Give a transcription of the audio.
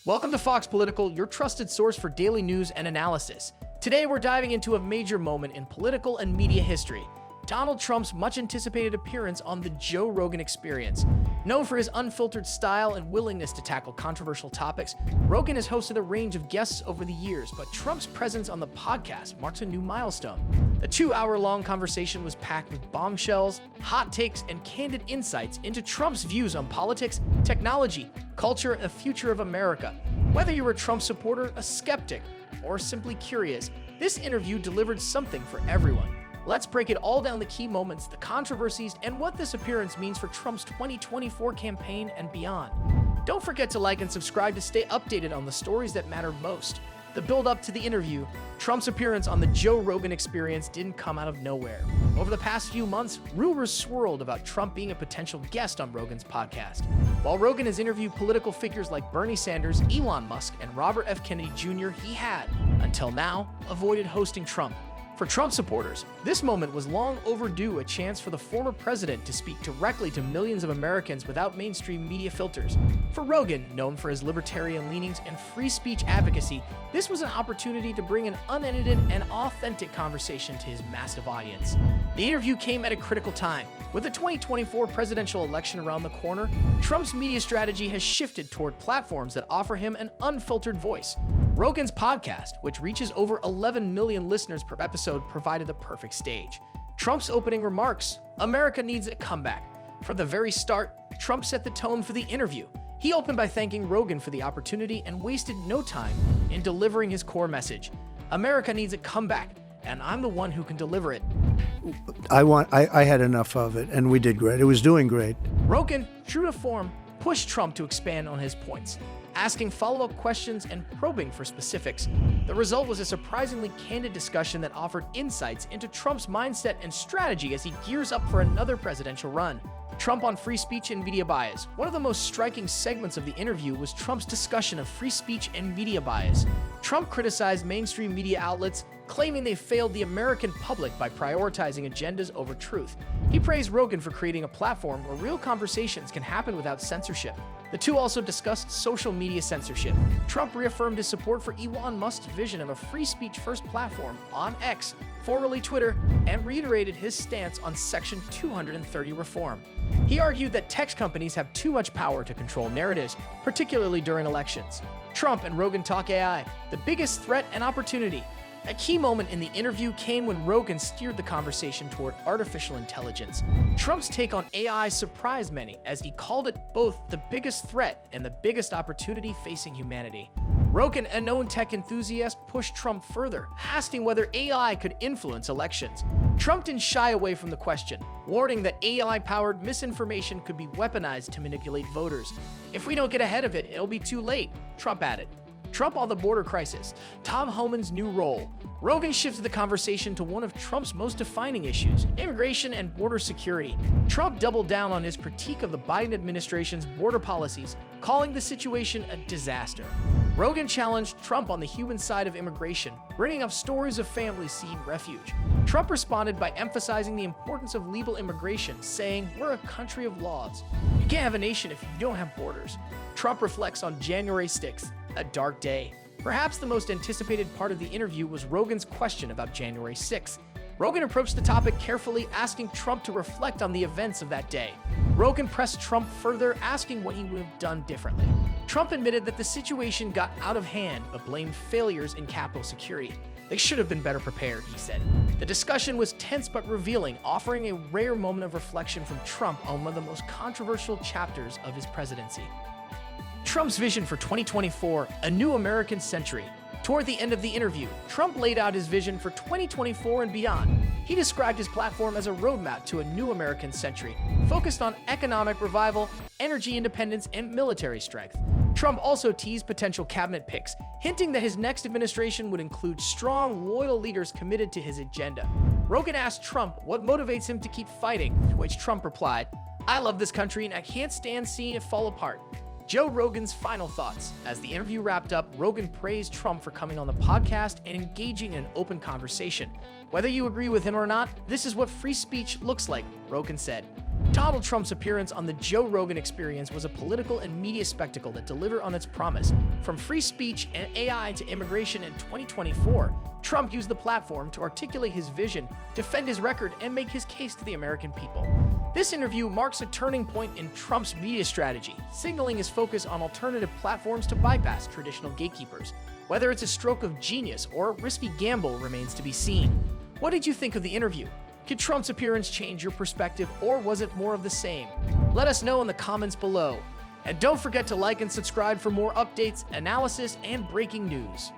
Welcome to FoxPolitical, your trusted source for daily news and analysis. Today we're diving into a major moment in political and media history: Donald Trump's much-anticipated appearance on the Joe Rogan Experience. Known for his unfiltered style and willingness to tackle controversial topics, Rogan has hosted a range of guests over the years, but Trump's presence on the podcast marks a new milestone. The 2-hour-long conversation was packed with bombshells, hot takes, and candid insights into Trump's views on politics, technology, culture, and the future of America. Whether you're a Trump supporter, a skeptic, or simply curious, this interview delivered something for everyone. Let's break it all down: the key moments, the controversies, and what this appearance means for Trump's 2024 campaign and beyond. Don't forget to like and subscribe to stay updated on the stories that matter most. The build-up to the interview: Trump's appearance on the Joe Rogan Experience didn't come out of nowhere. Over the past few months, rumors swirled about Trump being a potential guest on Rogan's podcast. While Rogan has interviewed political figures like Bernie Sanders, Elon Musk, and Robert F. Kennedy Jr., he had, until now, avoided hosting Trump. For Trump supporters, this moment was long overdue, a chance for the former president to speak directly to millions of Americans without mainstream media filters. For Rogan, known for his libertarian leanings and free speech advocacy, this was an opportunity to bring an unedited and authentic conversation to his massive audience. The interview came at a critical time. With the 2024 presidential election around the corner, Trump's media strategy has shifted toward platforms that offer him an unfiltered voice. Rogan's podcast, which reaches over 11 million listeners per episode, provided the perfect stage. Trump's opening remarks: America needs a comeback. From the very start, Trump set the tone for the interview. He opened by thanking Rogan for the opportunity and wasted no time in delivering his core message: America needs a comeback, and I'm the one who can deliver it. I had enough of it, and we did great. It was doing great. Rogan, true to form, pushed Trump to expand on his points, asking follow-up questions and probing for specifics. The result was a surprisingly candid discussion that offered insights into Trump's mindset and strategy as he gears up for another presidential run. Trump on free speech and media bias. One of the most striking segments of the interview was Trump's discussion of free speech and media bias. Trump criticized mainstream media outlets, claiming they failed the American public by prioritizing agendas over truth. He praised Rogan for creating a platform where real conversations can happen without censorship. The two also discussed social media censorship. Trump reaffirmed his support for Elon Musk's vision of a free speech-first platform on X, formerly Twitter, and reiterated his stance on Section 230 reform. He argued that tech companies have too much power to control narratives, particularly during elections. Trump and Rogan talk AI, the biggest threat and opportunity. A key moment in the interview came when Rogan steered the conversation toward artificial intelligence. Trump's take on AI surprised many, as he called it both the biggest threat and the biggest opportunity facing humanity. Rogan, a known tech enthusiast, pushed Trump further, asking whether AI could influence elections. Trump didn't shy away from the question, warning that AI-powered misinformation could be weaponized to manipulate voters. If we don't get ahead of it, it'll be too late, Trump added. Trump on the border crisis: Tom Homan's new role. Rogan shifted the conversation to one of Trump's most defining issues: immigration and border security. Trump doubled down on his critique of the Biden administration's border policies, calling the situation a disaster. Rogan challenged Trump on the human side of immigration, bringing up stories of families seeking refuge. Trump responded by emphasizing the importance of legal immigration, saying, "We're a country of laws. You can't have a nation if you don't have borders." Trump reflects on January 6th, a dark day. Perhaps the most anticipated part of the interview was Rogan's question about January 6th. Rogan approached the topic carefully, asking Trump to reflect on the events of that day. Rogan pressed Trump further, asking what he would have done differently. Trump admitted that the situation got out of hand, but blamed failures in Capitol security. They should have been better prepared, he said. The discussion was tense but revealing, offering a rare moment of reflection from Trump on one of the most controversial chapters of his presidency. Trump's vision for 2024, a new American century. Toward the end of the interview, Trump laid out his vision for 2024 and beyond. He described his platform as a roadmap to a new American century, focused on economic revival, energy independence, and military strength. Trump also teased potential cabinet picks, hinting that his next administration would include strong, loyal leaders committed to his agenda. Rogan asked Trump what motivates him to keep fighting, to which Trump replied, "I love this country and I can't stand seeing it fall apart." Joe Rogan's final thoughts. As the interview wrapped up, Rogan praised Trump for coming on the podcast and engaging in an open conversation. Whether you agree with him or not, this is what free speech looks like, Rogan said. Donald Trump's appearance on the Joe Rogan Experience was a political and media spectacle that delivered on its promise. From free speech and AI to immigration in 2024, Trump used the platform to articulate his vision, defend his record, and make his case to the American people. This interview marks a turning point in Trump's media strategy, signaling his focus on alternative platforms to bypass traditional gatekeepers. Whether it's a stroke of genius or a risky gamble remains to be seen. What did you think of the interview? Could Trump's appearance change your perspective, or was it more of the same? Let us know in the comments below. And don't forget to like and subscribe for more updates, analysis, and breaking news.